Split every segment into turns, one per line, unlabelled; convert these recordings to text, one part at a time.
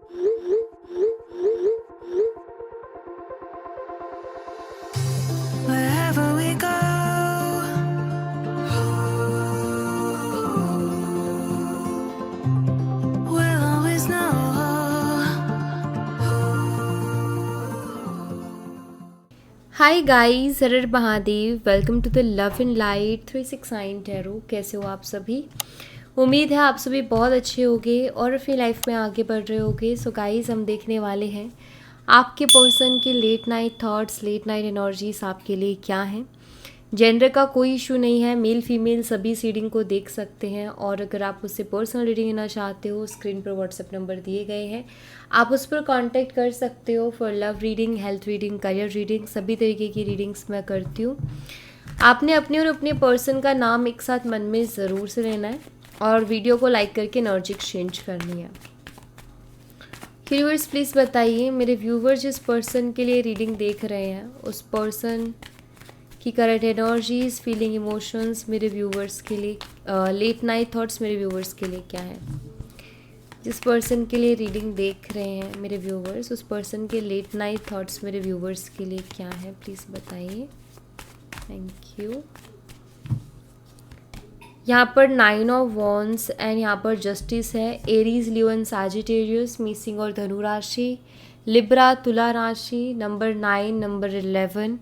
Wherever we go, we'll always know.
Hi guys, Har Mahadev. Welcome to the love in light 369 tarot. कैसे हो आप सभी? उम्मीद है आप सभी बहुत अच्छे होंगे और अपनी लाइफ में आगे बढ़ रहे होंगे। सो गाइस, हम देखने वाले हैं आपके पर्सन के late night thoughts, late night energies आपके लिए क्या हैं। जेंडर का कोई इशू नहीं है, मेल फीमेल सभी रीडिंग को देख सकते हैं। और अगर आप उससे पर्सनल रीडिंग लेना चाहते हो, स्क्रीन पर व्हाट्सएप नंबर दिए गए हैं, आप उस पर कांटेक्ट कर सकते हो for love reading, health reading, career reading, सभी तरीके की रीडिंग्स मैं करती हूँ। आपने अपने और अपने पर्सन का नाम एक साथ मन में ज़रूर से लेना है और वीडियो को लाइक करके एनर्जी एक्सचेंज करनी है। यूनिवर्स प्लीज़ बताइए, मेरे व्यूवर जिस पर्सन के लिए रीडिंग देख रहे हैं उस पर्सन की करंट एनर्जीज, फीलिंग, इमोशंस मेरे व्यूवर्स के लिए, लेट नाइट थॉट्स मेरे व्यूवर्स के लिए क्या है। जिस पर्सन के लिए रीडिंग देख रहे हैं मेरे व्यूवर्स, उस पर्सन के लेट नाइट थॉट्स मेरे व्यूवर्स के लिए क्या है, प्लीज़ बताइए। Thank you. यहाँ पर 9 ऑफ वॉन्ड्स एंड यहाँ पर जस्टिस है। Aries, Leo and Sagittarius, missing और धनु राशि, लिब्रा, तुला राशि, number 9, number 11,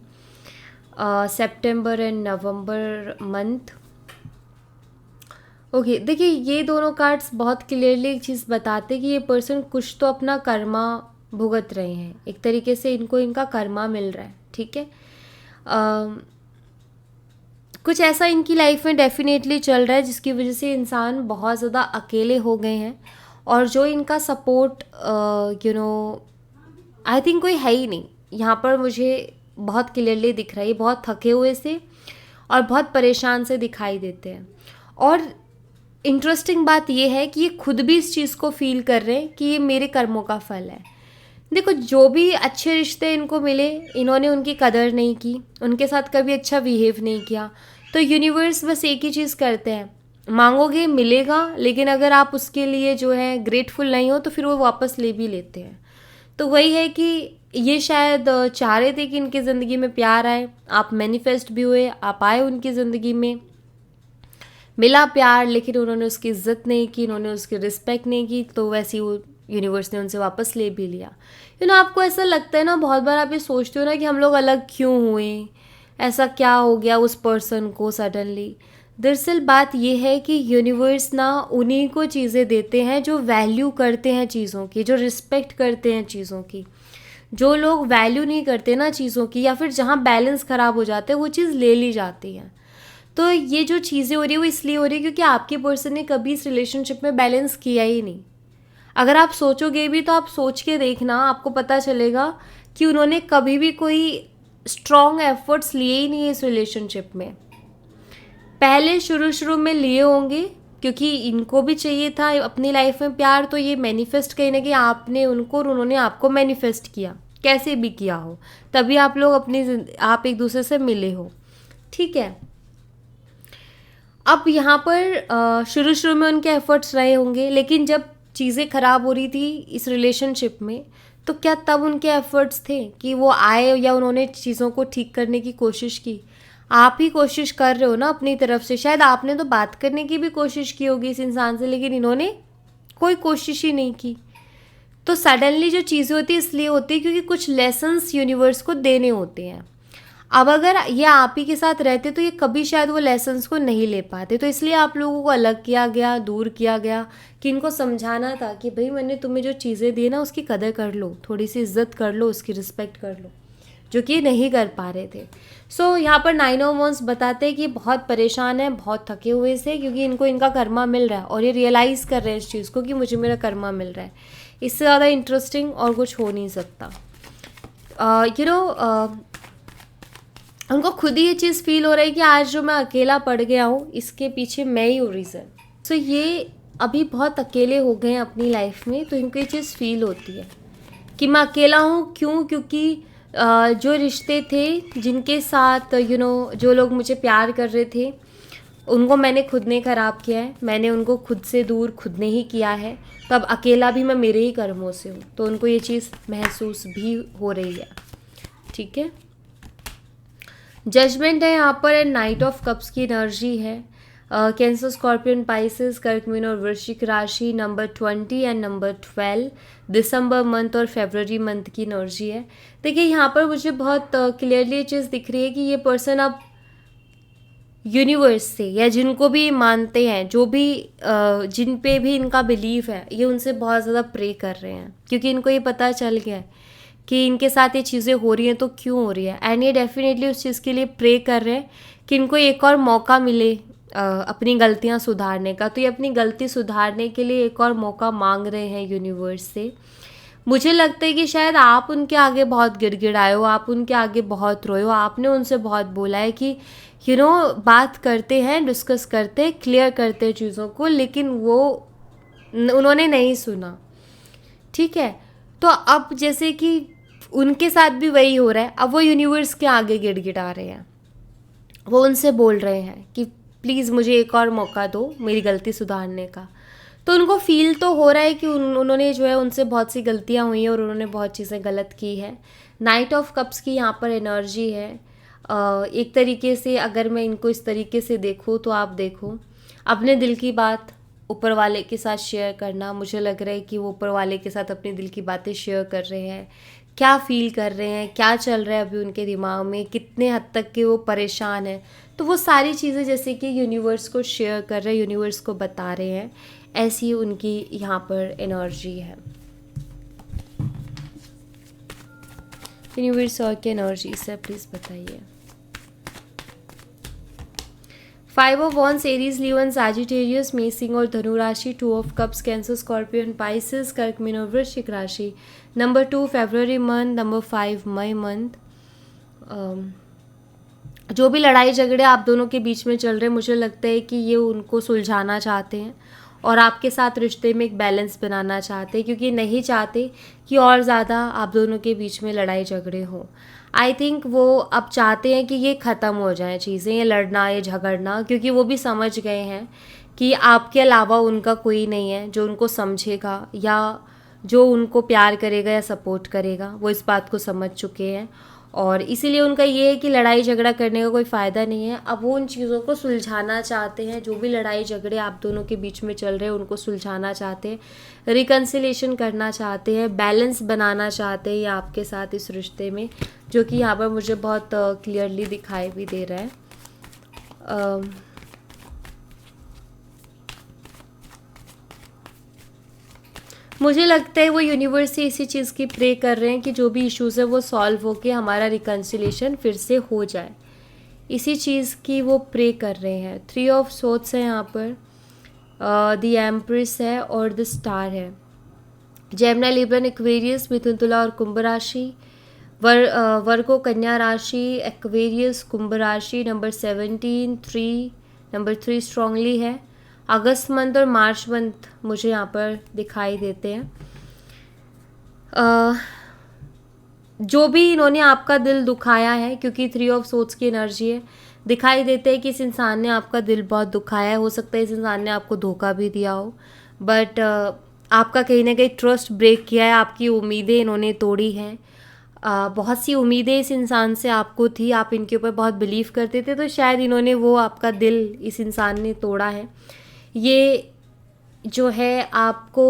September and November month. Okay, देखिए ये दोनों कार्ड्स बहुत क्लियरली एक चीज़ बताते कि ये पर्सन कुछ तो अपना कर्मा भुगत रहे हैं। एक तरीके से इनको इनका कर्मा मिल रहा है, ठीक है। कुछ ऐसा इनकी लाइफ में डेफिनेटली चल रहा है जिसकी वजह से इंसान बहुत ज़्यादा अकेले हो गए हैं और जो इनका सपोर्ट आई थिंक कोई है ही नहीं। यहाँ पर मुझे बहुत क्लियरली दिख रहा है, बहुत थके हुए से और बहुत परेशान से दिखाई देते हैं। और इंटरेस्टिंग बात ये है कि ये खुद भी इस चीज़ को फील कर रहे हैं कि ये मेरे कर्मों का फल है। देखो, जो भी अच्छे रिश्ते इनको मिले, इन्होंने उनकी कदर नहीं की, उनके साथ कभी अच्छा बिहेव नहीं किया। तो यूनिवर्स बस एक ही चीज़ करते हैं, मांगोगे मिलेगा, लेकिन अगर आप उसके लिए जो है ग्रेटफुल नहीं हो तो फिर वो वापस ले भी लेते हैं। तो वही है कि ये शायद चाह रहे थे कि इनकी ज़िंदगी में प्यार आए, आप मैनिफेस्ट भी हुए, आप आए उनकी ज़िंदगी में, मिला प्यार, लेकिन उन्होंने उसकी इज्जत नहीं की, उन्होंने उसकी रिस्पेक्ट नहीं की, तो वैसे ही वो यूनिवर्स ने उनसे वापस ले भी लिया। आपको ऐसा लगता है ना, बहुत बार आप ये सोचते हो ना कि हम लोग अलग क्यों हुए, ऐसा क्या हो गया उस पर्सन को सडनली। दरअसल बात ये है कि यूनिवर्स ना उन्हीं को चीज़ें देते हैं जो वैल्यू करते हैं चीज़ों की, जो रिस्पेक्ट करते हैं चीज़ों की। जो लोग वैल्यू नहीं करते ना चीज़ों की, या फिर जहाँ बैलेंस ख़राब हो जाते हैं, वो चीज़ ले ली जाती है। तो ये जो चीज़ें हो रही है वो इसलिए हो रही है क्योंकि आपके पर्सन ने कभी इस रिलेशनशिप में बैलेंस किया ही नहीं। अगर आप सोचोगे भी तो आप सोच के देखना, आपको पता चलेगा कि उन्होंने कभी भी कोई स्ट्रॉन्ग एफर्ट्स लिए ही नहीं इस रिलेशनशिप में। पहले शुरू में लिए होंगे क्योंकि इनको भी चाहिए था अपनी लाइफ में प्यार, तो ये मैनिफेस्ट कहीं ना कहीं आपने उनको और उन्होंने आपको मैनिफेस्ट किया, कैसे भी किया हो, तभी आप लोग आप एक दूसरे से मिले हो, ठीक है। अब यहाँ पर शुरू में उनके एफर्ट्स रहे होंगे, लेकिन जब चीज़ें ख़राब हो रही थी इस रिलेशनशिप में, तो क्या तब उनके एफर्ट्स थे कि वो आए या उन्होंने चीज़ों को ठीक करने की कोशिश की? आप ही कोशिश कर रहे हो ना अपनी तरफ से। शायद आपने तो बात करने की भी कोशिश की होगी इस इंसान से, लेकिन इन्होंने कोई कोशिश ही नहीं की। तो सडनली जो चीज़ें होती है इसलिए होती है क्योंकि कुछ लेसन्स यूनिवर्स को देने होते हैं। अब अगर ये आप ही के साथ रहते तो ये कभी शायद वो लेसन्स को नहीं ले पाते, तो इसलिए आप लोगों को अलग किया गया, दूर किया गया, कि इनको समझाना था कि भाई मैंने तुम्हें जो चीज़ें दी ना उसकी कदर कर लो, थोड़ी सी इज्जत कर लो, उसकी रिस्पेक्ट कर लो, जो कि नहीं कर पा रहे थे। सो यहाँ पर 9 ऑफ वॉन्ड्स बताते हैं कि बहुत परेशान है, बहुत थके हुए से, क्योंकि इनको इनका कर्मा मिल रहा है और ये रियलाइज़ कर रहे हैं इस चीज़ को कि मुझे मेरा कर्मा मिल रहा है। इससे ज़्यादा इंटरेस्टिंग और कुछ हो नहीं सकता। उनको खुद ही ये चीज़ फील हो रहा है कि आज जो मैं अकेला पड़ गया हूँ इसके पीछे मैं ही हूँ रीज़न। सो ये अभी बहुत अकेले हो गए हैं अपनी लाइफ में, तो इनको ये चीज़ फील होती है कि मैं अकेला हूँ। क्यों? क्योंकि जो रिश्ते थे जिनके साथ जो लोग मुझे प्यार कर रहे थे उनको मैंने खुद ने ख़राब किया है, मैंने उनको खुद से दूर खुद ने ही किया है, तो अब अकेला भी मैं मेरे ही कर्मों से हूँ, तो उनको ये चीज़ महसूस भी हो रही है। ठीक है, जजमेंट है यहाँ पर एंड नाइट ऑफ कप्स की एनर्जी है। कैंसर, स्कॉर्पियन, पाइसेस, कर्क, मीन और वृश्चिक राशि, number 20 and number 12, December month और फरवरी मंथ की एनर्जी है। देखिए यहाँ पर मुझे बहुत क्लियरली ये चीज़ दिख रही है कि ये पर्सन अब यूनिवर्स से, या जिनको भी मानते हैं, जो भी जिन पे भी इनका बिलीव है, ये उनसे बहुत ज़्यादा प्रे कर रहे हैं, क्योंकि इनको ये पता चल गया है कि इनके साथ ये चीज़ें हो रही हैं तो क्यों हो रही है। एंड ये डेफिनेटली उस चीज़ के लिए प्रे कर रहे हैं कि इनको एक और मौका मिले अपनी गलतियां सुधारने का। तो ये अपनी गलती सुधारने के लिए एक और मौका मांग रहे हैं यूनिवर्स से। मुझे लगता है कि शायद आप उनके आगे बहुत गिड़गिड़ाए हो, आप उनके आगे बहुत रोए हो, आपने उनसे बहुत बोला है कि बात करते हैं, डिस्कस करते हैं, क्लियर करते हैं चीज़ों को, लेकिन उन्होंने नहीं सुना। ठीक है, तो अब जैसे कि उनके साथ भी वही हो रहा है, अब वो यूनिवर्स के आगे गिड़गिड़ा रहे हैं, वो उनसे बोल रहे हैं कि प्लीज़ मुझे एक और मौका दो मेरी गलती सुधारने का। तो उनको फील तो हो रहा है कि उन्होंने जो है उनसे बहुत सी गलतियां हुई हैं और उन्होंने बहुत चीज़ें गलत की है। नाइट ऑफ कप्स की यहाँ पर एनर्जी है। एक तरीके से अगर मैं इनको इस तरीके से देखूँ तो आप देखो, अपने दिल की बात ऊपर वाले के साथ शेयर करना। मुझे लग रहा है कि वो ऊपर वाले के साथ अपने दिल की बातें शेयर कर रहे हैं, क्या फील कर रहे हैं, क्या चल रहा है अभी उनके दिमाग में, कितने हद तक के वो परेशान हैं, तो वो सारी चीज़ें जैसे कि यूनिवर्स को शेयर कर रहे हैं, यूनिवर्स को बता रहे हैं। ऐसी उनकी यहाँ पर एनर्जी है। यूनिवर्स और की एनर्जी से प्लीज़ बताइए। 5 of wands, Aries, Leo, Sagittarius, मेसिंग और धनु राशि। 2 of cups, Cancer, Scorpion, Pisces, कर्क, मीन और वृश्चिक राशि। नंबर 2 फरवरी मंथ, नंबर 5 मई मंथ। जो भी लड़ाई झगड़े आप दोनों के बीच में चल रहे हैं, मुझे लगता है कि ये उनको सुलझाना चाहते हैं और आपके साथ रिश्ते में एक बैलेंस बनाना चाहते हैं, क्योंकि नहीं चाहते कि और ज़्यादा आप दोनों के बीच में लड़ाई झगड़े हों। आई थिंक वो अब चाहते हैं कि ये ख़त्म हो जाए चीज़ें, ये लड़ना, ये झगड़ना, क्योंकि वो भी समझ गए हैं कि आपके अलावा उनका कोई नहीं है जो उनको समझेगा या जो उनको प्यार करेगा या सपोर्ट करेगा। वो इस बात को समझ चुके हैं और इसीलिए उनका ये है कि लड़ाई झगड़ा करने का कोई फ़ायदा नहीं है। अब वो उन चीज़ों को सुलझाना चाहते हैं, जो भी लड़ाई झगड़े आप दोनों के बीच में चल रहे हैं उनको सुलझाना चाहते हैं, रिकन्सिलेशन करना चाहते हैं, बैलेंस बनाना चाहते हैं या आपके साथ इस रिश्ते में, जो कि यहाँ पर मुझे बहुत क्लियरली दिखाई भी दे रहा है। मुझे लगता है वो यूनिवर्स से इसी चीज़ की प्रे कर रहे हैं कि जो भी इश्यूज़ है वो सॉल्व होके हमारा रिकन्सिलेशन फिर से हो जाए, इसी चीज़ की वो प्रे कर रहे हैं। 3 ऑफ सोर्ड्स है यहाँ पर, द एम्प्रेस है और द स्टार है। जेमिनी, लिब्रा, एक्वेरियस, मिथुन, तुला और कुंभ राशि। वर्गो, कन्या राशि, एक्वेरियस, कुंभ राशि। नंबर 17 3, नंबर 3 स्ट्रांगली है। अगस्त मंथ और मार्च मंथ मुझे यहाँ पर दिखाई देते हैं। जो भी इन्होंने आपका दिल दुखाया है, क्योंकि 3 ऑफ सोर्ड्स की एनर्जी है, दिखाई देते हैं कि इस इंसान ने आपका दिल बहुत दुखाया है। हो सकता है इस इंसान ने आपको धोखा भी दिया हो, बट आपका कहीं ना कहीं ट्रस्ट ब्रेक किया है, आपकी उम्मीदें इन्होंने तोड़ी हैं। बहुत सी उम्मीदें इस इंसान से आपको थी, आप इनके ऊपर बहुत बिलीव करते थे, तो शायद इन्होंने वो आपका दिल इस इंसान ने तोड़ा है। ये जो है आपको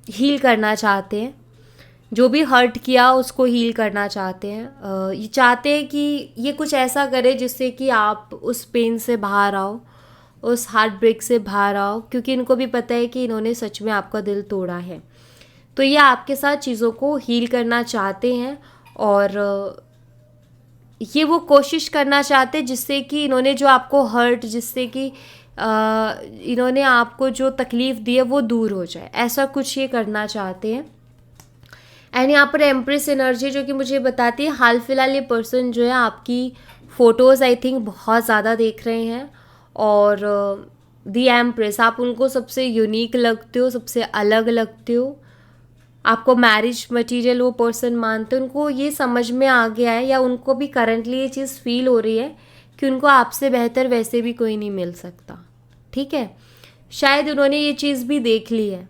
हील करना चाहते हैं, जो भी हर्ट किया उसको हील करना चाहते हैं। ये चाहते हैं कि ये कुछ ऐसा करे जिससे कि आप उस पेन से बाहर आओ, उस हार्ट ब्रेक से बाहर आओ, क्योंकि इनको भी पता है कि इन्होंने सच में आपका दिल तोड़ा है। तो ये आपके साथ चीज़ों को हील करना चाहते हैं और ये वो कोशिश करना चाहते हैं जिससे कि इन्होंने जो आपको हर्ट, जिससे कि इन्होंने आपको जो तकलीफ़ दी है वो दूर हो जाए, ऐसा कुछ ये करना चाहते हैं। एंड यहाँ पर एम्प्रेस एनर्जी जो कि मुझे बताती है हाल फिलहाल ये पर्सन जो है आपकी फ़ोटोज़ आई थिंक बहुत ज़्यादा देख रहे हैं और दी एम्प्रेस, आप उनको सबसे यूनिक लगते हो, सबसे अलग लगते हो, आपको मैरिज मटेरियल वो पर्सन मानते हैं। उनको ये समझ में आ गया है या उनको भी करंटली ये चीज़ फील हो रही है कि उनको आपसे बेहतर वैसे भी कोई नहीं मिल सकता, ठीक है। शायद उन्होंने ये चीज़ भी देख ली है,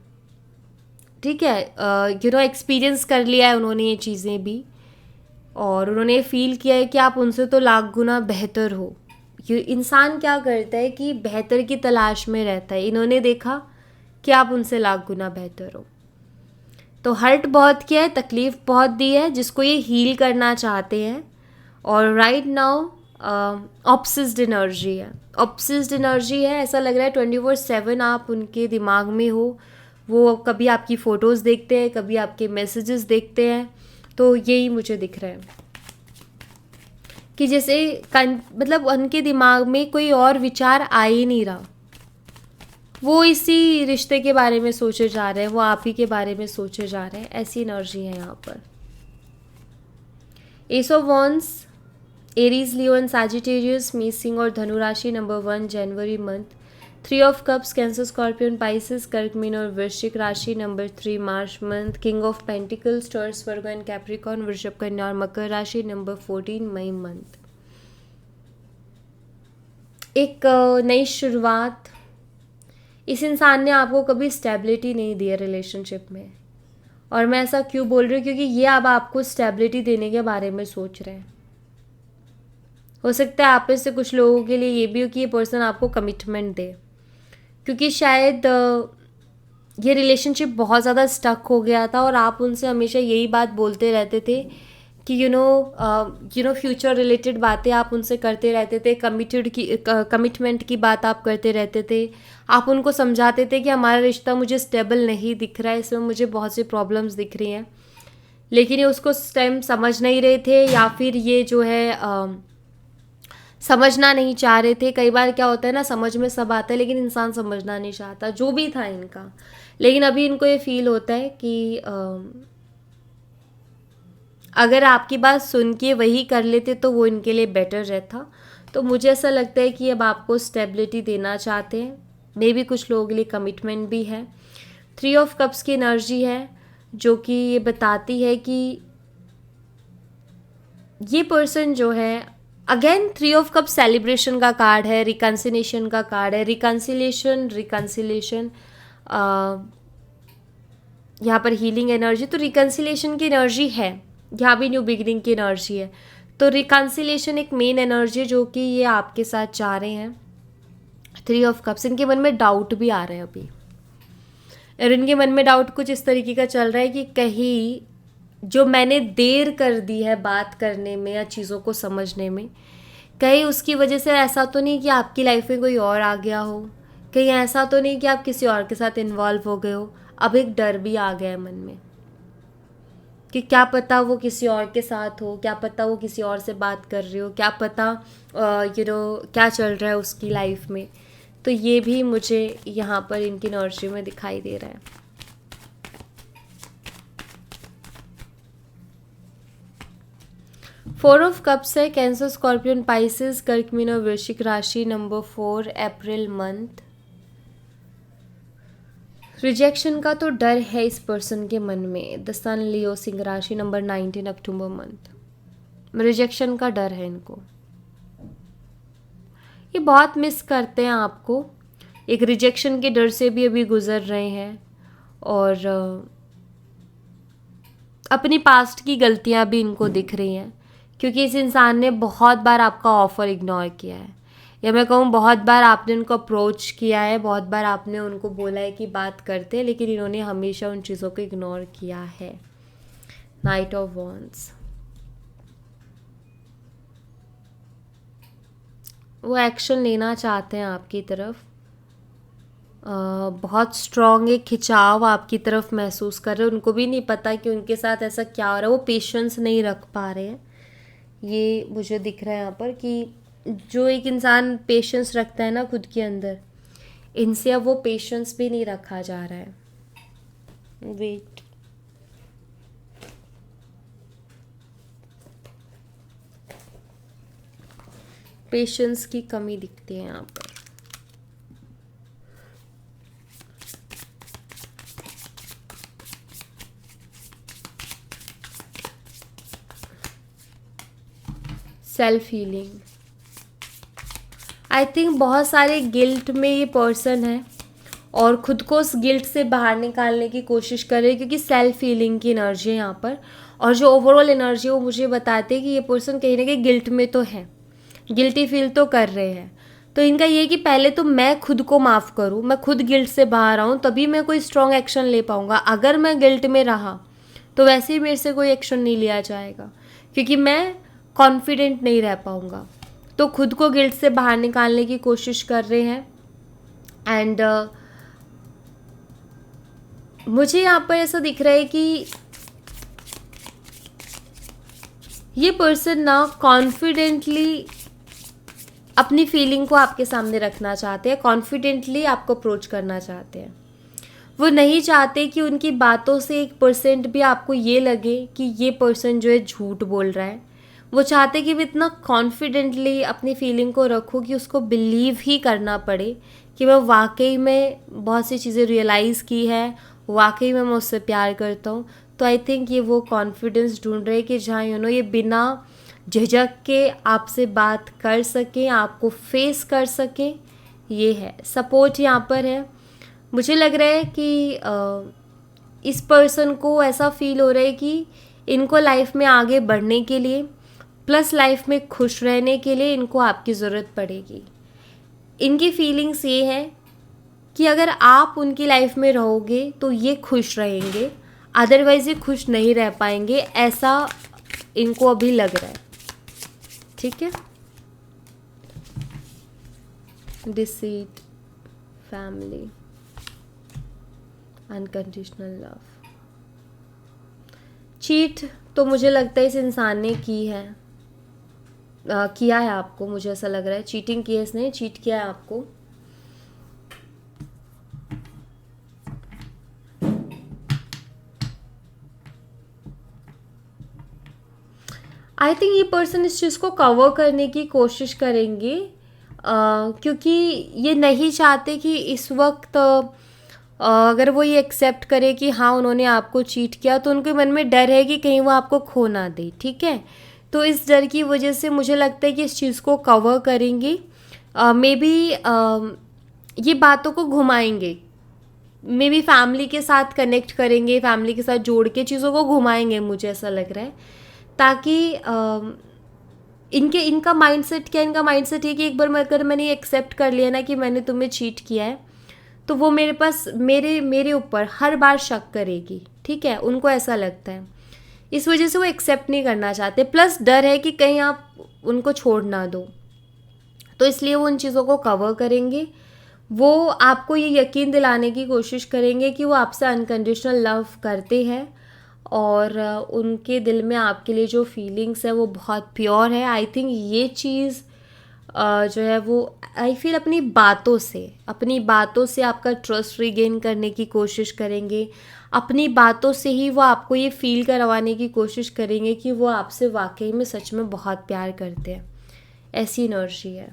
ठीक है, एक्सपीरियंस कर लिया है उन्होंने ये चीज़ें भी, और उन्होंने फील किया है कि आप उनसे तो लाख गुना बेहतर हो। ये इंसान क्या करता है कि बेहतर की तलाश में रहता है। इन्होंने देखा कि आप उनसे लाख गुना बेहतर हो, तो हर्ट बहुत किया है, तकलीफ़ बहुत दी है, जिसको ये हील करना चाहते हैं। और राइट नाउ ऑब्सेस्ड एनर्जी है, ऑब्सेस्ड एनर्जी है। ऐसा लग रहा है 24/7 आप उनके दिमाग में हो। वो कभी आपकी फ़ोटोज़ देखते हैं, कभी आपके मैसेजेस देखते हैं। तो यही मुझे दिख रहा है कि जैसे मतलब उनके दिमाग में कोई और विचार आ ही नहीं रहा, वो इसी रिश्ते के बारे में सोचे जा रहे हैं, वो आप ही के बारे में सोचे जा रहे हैं। ऐसी एनर्जी है यहाँ पर। S of wands, Aries, Leo and Sagittarius, मेष, सिंह और धनु राशि number 1 January month. 3 of cups, Cancer, Scorpion, Pisces, कर्क, मीन और वृश्चिक राशि number 3 March month. King of pentacles, taurus, Virgo and Capricorn, वृषभ, कन्या और मकर राशि नंबर 14 मई मंथ। एक नई शुरुआत। इस इंसान ने आपको कभी स्टेबिलिटी नहीं दी है रिलेशनशिप में, और मैं ऐसा क्यों बोल रही हूँ, क्योंकि ये अब आपको स्टेबिलिटी देने के बारे में सोच रहे हैं। हो सकता है आप में से कुछ लोगों के लिए ये भी हो कि ये पर्सन आपको कमिटमेंट दे, क्योंकि शायद ये रिलेशनशिप बहुत ज़्यादा स्टक हो गया था और आप उनसे हमेशा यही बात बोलते रहते थे कि फ्यूचर रिलेटेड बातें आप उनसे करते रहते थे, कमिटमेंट की बात आप करते रहते थे। आप उनको समझाते थे कि हमारा रिश्ता मुझे स्टेबल नहीं दिख रहा है, इसमें मुझे बहुत सी प्रॉब्लम्स दिख रही हैं, लेकिन ये उसको उस टाइम समझ नहीं रहे थे, या फिर ये जो है समझना नहीं चाह रहे थे। कई बार क्या होता है ना, समझ में सब आता है लेकिन इंसान समझना नहीं चाहता, जो भी था इनका। लेकिन अभी इनको ये फील होता है कि अगर आपकी बात सुन के वही कर लेते तो वो इनके लिए बेटर रहता। तो मुझे ऐसा लगता है कि अब आपको स्टेबिलिटी देना चाहते हैं, मे भी कुछ लोगों के लिए कमिटमेंट भी है। 3 ऑफ कप्स की एनर्जी है, जो कि ये बताती है कि ये पर्सन जो है, अगेन 3 ऑफ कप सेलिब्रेशन का कार्ड है, रिकन्सिलेशन का कार्ड है। रिकन्सिलेशन यहाँ पर हीलिंग एनर्जी, तो रिकन्सिलेशन की एनर्जी है, यहाँ भी न्यू बिगिनिंग की एनर्जी है। तो रिकन्सिलेशन एक मेन एनर्जी है जो कि ये आपके साथ चाह रहे हैं। 3 ऑफ कप्स, इनके मन में डाउट भी आ रहे हैं अभी, और इनके मन में डाउट कुछ इस तरीके का चल रहा है कि कहीं जो मैंने देर कर दी है बात करने में या चीज़ों को समझने में, कहीं उसकी वजह से ऐसा तो नहीं कि आपकी लाइफ में कोई और आ गया हो, कहीं ऐसा तो नहीं कि आप किसी और के साथ इन्वॉल्व हो गए हो। अब एक डर भी आ गया है मन में कि क्या पता वो किसी और के साथ हो, क्या पता वो किसी और से बात कर रही हो, क्या पता क्या चल रहा है उसकी लाइफ में। तो ये भी मुझे यहाँ पर इनकी एनर्जी में दिखाई दे रहा है। फोर ऑफ कप्स है, कैंसर, स्कॉर्पियन, पाइसेस, कर्क, मीन और वृश्चिक राशि नंबर 4 अप्रैल मंथ। रिजेक्शन का तो डर है इस पर्सन के मन में। द सन, लियो, सिंह राशि नंबर 19 अक्टूबर मंथ। रिजेक्शन का डर है इनको, ये बहुत मिस करते हैं आपको, एक रिजेक्शन के डर से भी अभी गुजर रहे हैं, और अपनी पास्ट की गलतियां भी इनको दिख रही हैं, क्योंकि इस इंसान ने बहुत बार आपका ऑफ़र इग्नोर किया है, या मैं कहूँ बहुत बार आपने उनको अप्रोच किया है, बहुत बार आपने उनको बोला है कि बात करते हैं, लेकिन इन्होंने हमेशा उन चीज़ों को इग्नोर किया है। नाइट ऑफ वॉन्ड्स, वो एक्शन लेना चाहते हैं आपकी तरफ, बहुत स्ट्रॉन्ग एक खिंचाव आपकी तरफ महसूस कर रहे हैं। उनको भी नहीं पता कि उनके साथ ऐसा क्या हो रहा है, वो पेशेंस नहीं रख पा रहे हैं। ये मुझे दिख रहा है यहाँ पर कि जो एक इंसान पेशेंस रखता है ना खुद के अंदर, इनसे अब वो पेशेंस भी नहीं रखा जा रहा है। वेट, पेशेंस की कमी दिखती है यहाँ पर। सेल्फ हीलिंग, आई थिंक बहुत सारे गिल्ट में ये पर्सन है और खुद को उस गिल्ट से बाहर निकालने की कोशिश कर रहे हैं, क्योंकि सेल्फ हीलिंग की एनर्जी है यहाँ पर। और जो ओवरऑल एनर्जी है वो मुझे बताते हैं कि ये पर्सन कहीं ना कहीं गिल्ट में तो है, गिल्टी फील तो कर रहे हैं। तो इनका ये है कि पहले तो मैं खुद को माफ़ करूँ, मैं खुद गिल्ट से बाहर आऊँ, तभी मैं कोई स्ट्रॉन्ग एक्शन ले पाऊँगा। अगर मैं गिल्ट में रहा तो वैसे ही मेरे से कोई एक्शन नहीं लिया जाएगा, क्योंकि मैं कॉन्फिडेंट नहीं रह पाऊँगा। तो खुद को गिल्ट से बाहर निकालने की कोशिश कर रहे हैं। एंड मुझे यहाँ पर ऐसा दिख रहा है कि ये पर्सन ना कॉन्फिडेंटली अपनी फीलिंग को आपके सामने रखना चाहते हैं, कॉन्फिडेंटली आपको अप्रोच करना चाहते हैं। वो नहीं चाहते कि उनकी बातों से 1% भी आपको ये लगे कि ये पर्सन जो है झूठ बोल रहा है। वो चाहते कि वो इतना कॉन्फिडेंटली अपनी फीलिंग को रखो कि उसको बिलीव ही करना पड़े कि मैं वाकई में बहुत सी चीज़ें रियलाइज़ की है, वाकई में मैं उससे प्यार करता हूँ। तो आई थिंक ये वो कॉन्फिडेंस ढूंढ रहे हैं कि जहाँ ये बिना झिझक के आपसे बात कर सकें, आपको फेस कर सकें। ये है सपोर्ट यहाँ पर है। मुझे लग रहा है कि इस पर्सन को ऐसा फील हो रहा है कि इनको लाइफ में आगे बढ़ने के लिए प्लस लाइफ में खुश रहने के लिए इनको आपकी ज़रूरत पड़ेगी। इनकी फीलिंग्स ये है कि अगर आप उनकी लाइफ में रहोगे तो ये खुश रहेंगे, अदरवाइज़ ये खुश नहीं रह पाएंगे, ऐसा इनको अभी लग रहा है। ठीक है। Deceit, family, unconditional love. Cheat तो मुझे लगता है इस इंसान ने की है, किया है आपको, मुझे ऐसा लग रहा है चीटिंग की है इसने, चीट किया है आपको। आई थिंक ये पर्सन इस चीज़ को कवर करने की कोशिश करेंगे, क्योंकि ये नहीं चाहते कि इस वक्त अगर वो ये एक्सेप्ट करे कि हाँ उन्होंने आपको चीट किया, तो उनके मन में डर है कि कहीं वो आपको खो ना दे। ठीक है। तो इस डर की वजह से मुझे लगता है कि इस चीज़ को कवर करेंगे। मे बी ये बातों को घुमाएंगे, मे बी फैमिली के साथ कनेक्ट करेंगे, फैमिली के साथ जोड़ के चीज़ों को घुमाएंगे, मुझे ऐसा लग रहा है, ताकि इनका माइंडसेट क्या, इनका माइंडसेट ये कि एक बार अगर मैंने एक्सेप्ट कर लिया ना कि मैंने तुम्हें चीट किया है, तो वो मेरे ऊपर हर बार शक करेगी। ठीक है, उनको ऐसा लगता है, इस वजह से वो एक्सेप्ट नहीं करना चाहते। प्लस डर है कि कहीं आप उनको छोड़ ना दो, तो इसलिए वो उन चीज़ों को कवर करेंगे। वो आपको ये यकीन दिलाने की कोशिश करेंगे कि वो आपसे अनकंडीशनल लव करते हैं और उनके दिल में आपके लिए जो फीलिंग्स है वो बहुत प्योर है। आई थिंक ये चीज़ जो है वो आई फील अपनी बातों से आपका ट्रस्ट रीगेन करने की कोशिश करेंगे। अपनी बातों से ही वो आपको ये फील करवाने की कोशिश करेंगे कि वो आपसे वाकई में सच में बहुत प्यार करते हैं। ऐसी एनर्जी है।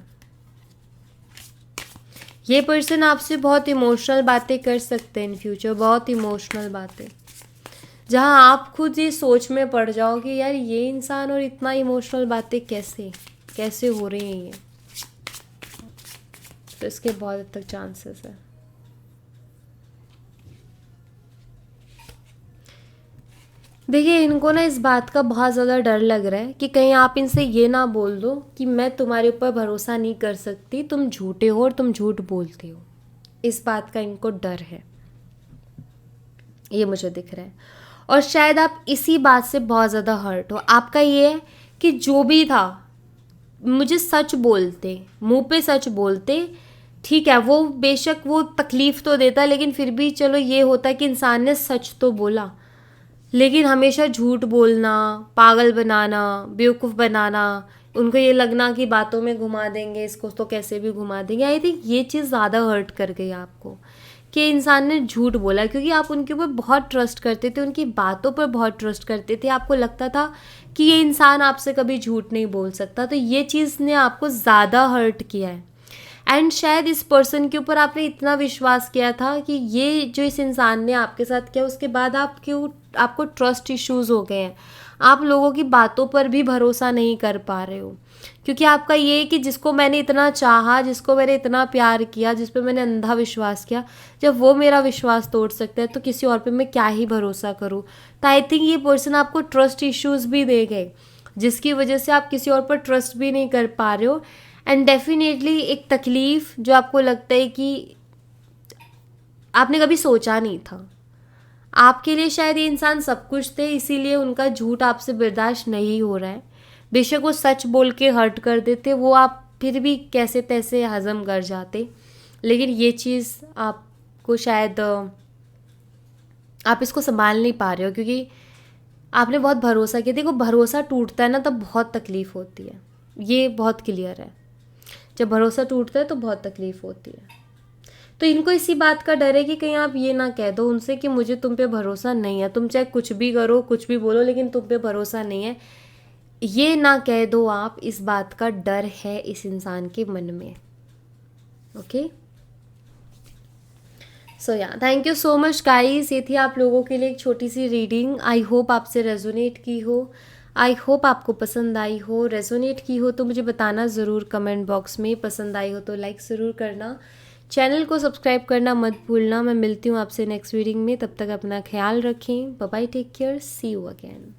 ये पर्सन आपसे बहुत इमोशनल बातें कर सकते हैं इन फ्यूचर, बहुत इमोशनल बातें, जहाँ आप खुद ये सोच में पड़ जाओ कि यार ये इंसान और इतना इमोशनल बातें कैसे हो रही हैं ये। तो इसके बहुत हद तक चांसेस है। देखिए, इनको ना इस बात का बहुत ज़्यादा डर लग रहा है कि कहीं आप इनसे ये ना बोल दो कि मैं तुम्हारे ऊपर भरोसा नहीं कर सकती, तुम झूठे हो और तुम झूठ बोलते हो। इस बात का इनको डर है, ये मुझे दिख रहा है। और शायद आप इसी बात से बहुत ज़्यादा हर्ट हो। आपका ये है कि जो भी था मुझे सच बोलते, मुंह पे सच बोलते, ठीक है, वो बेशक वो तकलीफ़ तो देता, लेकिन फिर भी चलो ये होता कि इंसान ने सच तो बोला। लेकिन हमेशा झूठ बोलना, पागल बनाना, बेवकूफ़ बनाना, उनको ये लगना कि बातों में घुमा देंगे, इसको तो कैसे भी घुमा देंगे। आई थिंक ये चीज़ ज़्यादा हर्ट कर गई आपको कि इंसान ने झूठ बोला, क्योंकि आप उनके ऊपर बहुत ट्रस्ट करते थे, उनकी बातों पर बहुत ट्रस्ट करते थे। आपको लगता था कि ये इंसान आपसे कभी झूठ नहीं बोल सकता। तो ये चीज़ ने आपको ज़्यादा हर्ट किया है। एंड शायद इस पर्सन के ऊपर आपने इतना विश्वास किया था कि ये जो इस इंसान ने आपके साथ किया, उसके बाद आपको ट्रस्ट इश्यूज़ हो गए हैं। आप लोगों की बातों पर भी भरोसा नहीं कर पा रहे हो, क्योंकि आपका ये है कि जिसको मैंने इतना चाहा, जिसको मैंने इतना प्यार किया, जिस पे मैंने अंधा विश्वास किया, जब वो मेरा विश्वास तोड़ सकता है तो किसी और पे मैं क्या ही भरोसा करूँ। तो आई थिंक ये पर्सन आपको ट्रस्ट इश्यूज़ भी दे गए, जिसकी वजह से आप किसी और पर ट्रस्ट भी नहीं कर पा रहे हो। एंड डेफिनेटली एक तकलीफ़ जो आपको लगता है कि आपने कभी सोचा नहीं था। आपके लिए शायद ये इंसान सब कुछ थे, इसीलिए उनका झूठ आपसे बर्दाश्त नहीं हो रहा है। बेशक वो सच बोल के हर्ट कर देते, वो आप फिर भी कैसे तैसे हज़म कर जाते, लेकिन ये चीज़ आपको शायद आप इसको संभाल नहीं पा रहे हो, क्योंकि आपने बहुत भरोसा किया। देखो, भरोसा टूटता है ना तब बहुत तकलीफ़ होती है, ये बहुत क्लियर है। जब भरोसा टूटता है तो बहुत तकलीफ़ होती है। तो इनको इसी बात का डर है कि कहीं आप ये ना कह दो उनसे कि मुझे तुम पे भरोसा नहीं है, तुम चाहे कुछ भी करो, कुछ भी बोलो, लेकिन तुम पे भरोसा नहीं है। ये ना कह दो आप, इस बात का डर है इस इंसान के मन में। ओके, सो या thank you so much guys. ये थी आप लोगों के लिए एक छोटी सी रीडिंग। आई होप आपसे रेजोनेट की हो, आई होप आपको पसंद आई हो। रेजोनेट की हो तो मुझे बताना ज़रूर कमेंट बॉक्स में, पसंद आई हो तो लाइक ज़रूर करना, चैनल को सब्सक्राइब करना मत भूलना। मैं मिलती हूँ आपसे नेक्स्ट रीडिंग में, तब तक अपना ख्याल रखें। Bye bye, take care, see you again.